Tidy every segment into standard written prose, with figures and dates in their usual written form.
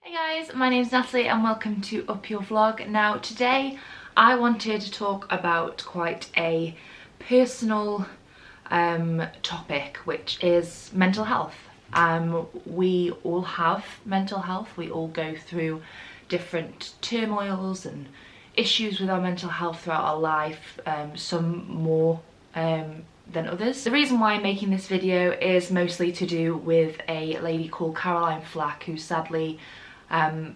Hey guys, my name's Natalie and welcome to Up Your Vlog. Now today I wanted to talk about quite a personal topic, which is mental health. We all have mental health, we all go through different turmoils and issues with our mental health throughout our life, some more than others. The reason why I'm making this video is mostly to do with a lady called Flack, who sadly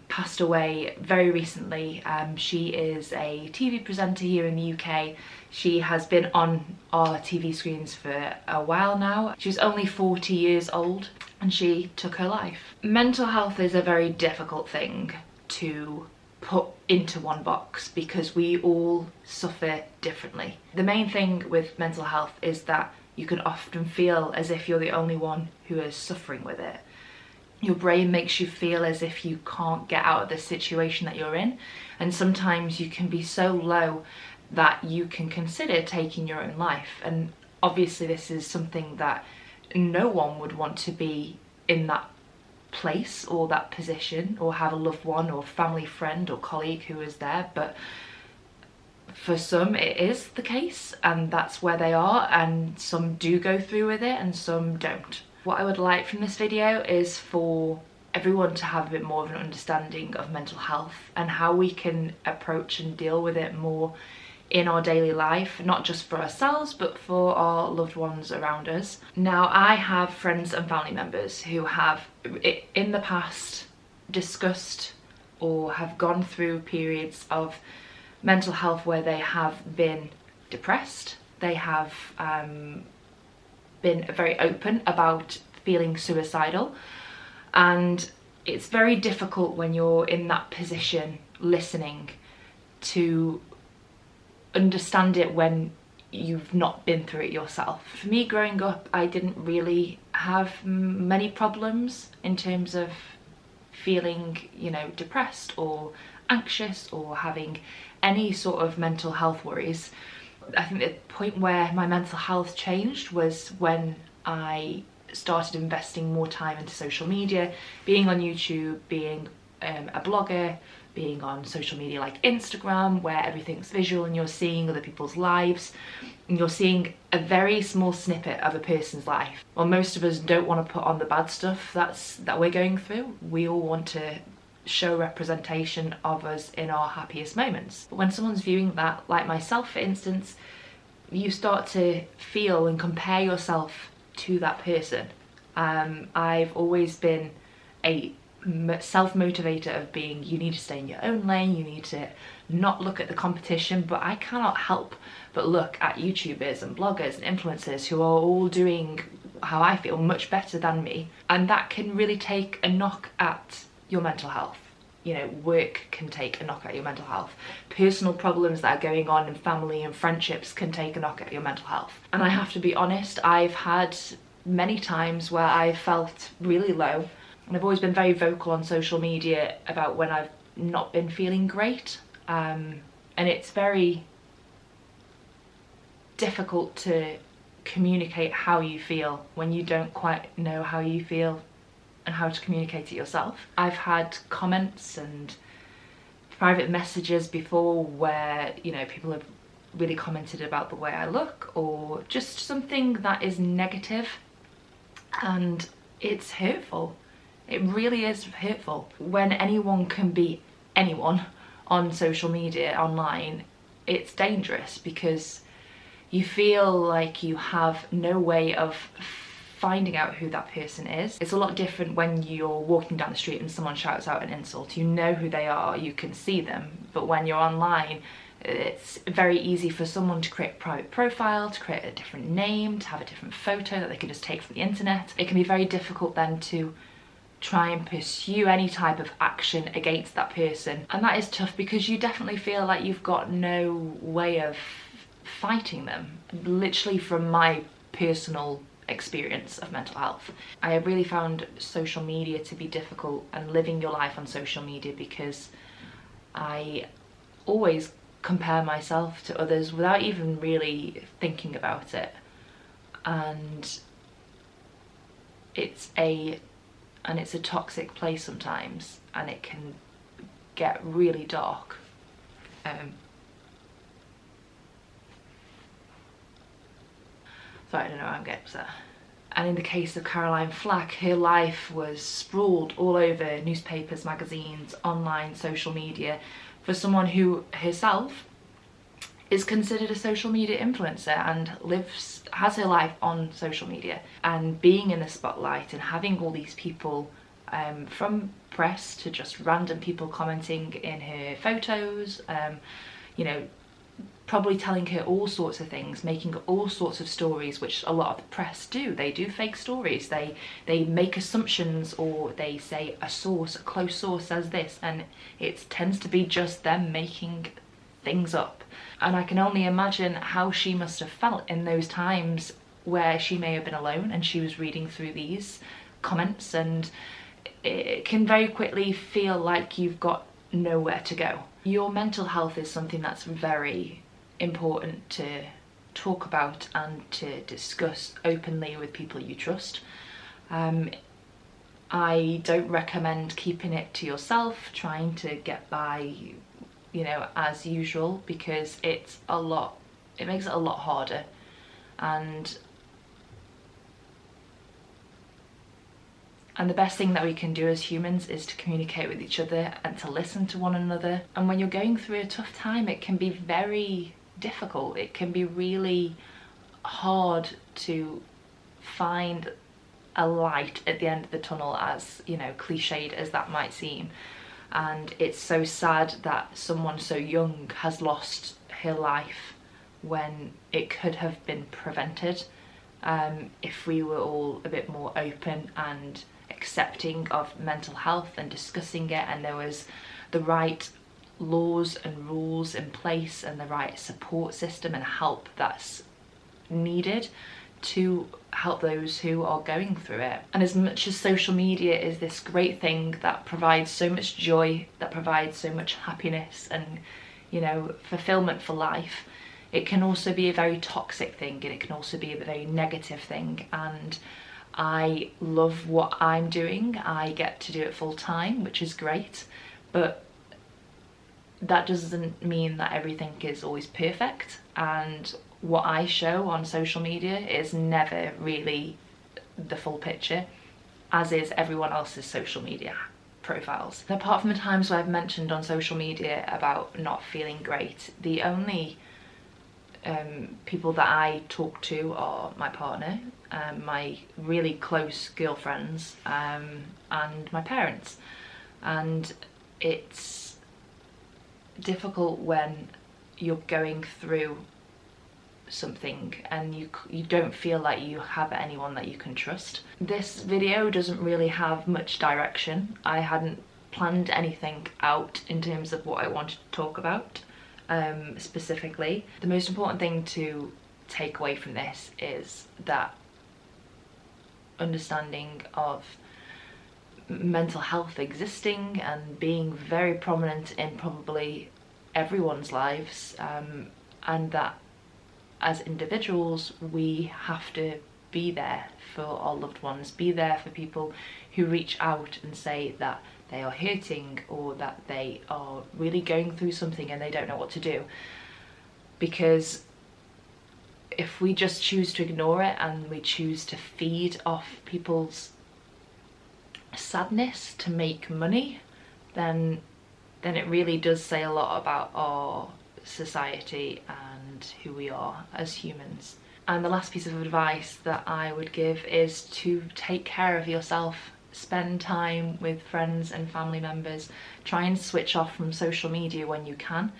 passed away very recently. She is a TV presenter here in the UK. She has been on our TV screens for a while now. She was only 40 years old and she took her life. Mental health is a very difficult thing to put into one box because we all suffer differently. The main thing with mental health is that you can often feel as if you're the only one who is suffering with it. Your brain makes you feel as if you can't get out of the situation that you're in, and sometimes you can be so low that you can consider taking your own life. And obviously this is something that no one would want to be in that place or that position, or have a loved one or family friend or colleague who is there, but for some it is the case and that's where they are, and some do go through with it and some don't. What I would like from this video is for everyone to have a bit more of an understanding of mental health and how we can approach and deal with it more in our daily life, not just for ourselves but for our loved ones around us. Now, I have friends and family members who have in the past discussed or have gone through periods of mental health where they have been depressed, they have been very open about feeling suicidal, and it's very difficult when you're in that position listening to understand it when you've not been through it yourself. For me, growing up, I didn't really have many problems in terms of feeling, depressed or anxious or having any sort of mental health worries. I think the point where my mental health changed was when I started investing more time into social media, being on YouTube, being a blogger, being on social media like Instagram, where everything's visual and you're seeing other people's lives and you're seeing a very small snippet of a person's life. Well, most of us don't want to put on the bad stuff that we're going through. We all want to show representation of us in our happiest moments. But when someone's viewing that, like myself for instance, you start to feel and compare yourself to that person. I've always been a self-motivator of being, you need to stay in your own lane, you need to not look at the competition, but I cannot help but look at YouTubers and bloggers and influencers who are all doing, how I feel, much better than me, and that can really take a knock at your mental health. Work can take a knock at your mental health. Personal problems that are going on in family and friendships can take a knock at your mental health. And I have to be honest, I've had many times where I've felt really low, and I've always been very vocal on social media about when I've not been feeling great. And it's very difficult to communicate how you feel when you don't quite know how you feel and how to communicate it yourself. I've had comments and private messages before where, people have really commented about the way I look or just something that is negative, and it's hurtful. It really is hurtful. When anyone can be anyone on social media, online, it's dangerous because you feel like you have no way of finding out who that person is. It's a lot different when you're walking down the street and someone shouts out an insult. You know who they are, you can see them. But when you're online, it's very easy for someone to create a private profile, to create a different name, to have a different photo that they can just take from the internet. It can be very difficult then to try and pursue any type of action against that person. And that is tough because you definitely feel like you've got no way of fighting them. Literally, from my personal experience of mental health, I have really found social media to be difficult, and living your life on social media, because I always compare myself to others without even really thinking about it, and it's a and it's a toxic place sometimes, and it can get really dark. Sorry, I don't know why I'm getting upset. And in the case of Caroline Flack, her life was sprawled all over newspapers, magazines, online, social media, for someone who herself is considered a social media influencer and has her life on social media. And being in the spotlight and having all these people, from press to just random people commenting in her photos, you know, probably telling her all sorts of things, making all sorts of stories, which a lot of the press do. They do fake stories, they make assumptions, or they say a close source says this, and it tends to be just them making things up. And I can only imagine how she must have felt in those times where she may have been alone and she was reading through these comments, and it can very quickly feel like you've got nowhere to go. Your mental health is something that's very important to talk about and to discuss openly with people you trust. I don't recommend keeping it to yourself, trying to get by, you know, as usual, because it makes it a lot harder. And the best thing that we can do as humans is to communicate with each other and to listen to one another. And when you're going through a tough time, it can be very difficult. It can be really hard to find a light at the end of the tunnel, as, you know, cliched as that might seem. And it's so sad that someone so young has lost her life when it could have been prevented, if we were all a bit more open and accepting of mental health and discussing it, and there was the right laws and rules in place and the right support system and help that's needed to help those who are going through it. And as much as social media is this great thing that provides so much joy, that provides so much happiness and, you know, fulfillment for life, it can also be a very toxic thing, and it can also be a very negative thing. And I love what I'm doing. I get to do it full time, which is great, but that doesn't mean that everything is always perfect. And what I show on social media is never really the full picture, as is everyone else's social media profiles. And apart from the times where I've mentioned on social media about not feeling great, the only people that I talk to are my partner, my really close girlfriends, and my parents. And it's difficult when you're going through something and you don't feel like you have anyone that you can trust. This video doesn't really have much direction. I hadn't planned anything out in terms of what I wanted to talk about specifically. The most important thing to take away from this is that understanding of mental health existing and being very prominent in probably everyone's lives, and that as individuals we have to be there for our loved ones, be there for people who reach out and say that they are hurting or that they are really going through something and they don't know what to do. Because if we just choose to ignore it and we choose to feed off people's sadness to make money, then it really does say a lot about our society and who we are as humans. And the last piece of advice that I would give is to take care of yourself. Spend time with friends and family members. Try and switch off from social media when you can,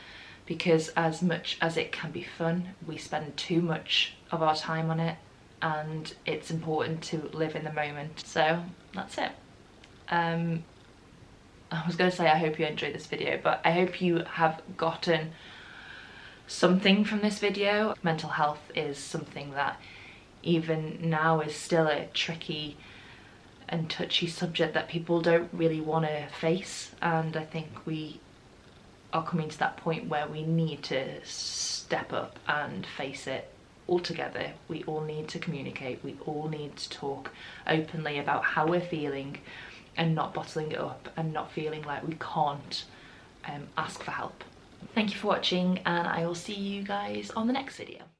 because as much as it can be fun, we spend too much of our time on it, and it's important to live in the moment. So that's it. I was going to say I hope you enjoyed this video, but I hope you have gotten something from this video. Mental health is something that even now is still a tricky and touchy subject that people don't really want to face, and I think we are coming to that point where we need to step up and face it all together. We all need to communicate. We all need to talk openly about how we're feeling and not bottling it up and not feeling like we can't ask for help. Thank you for watching, and I will see you guys on the next video.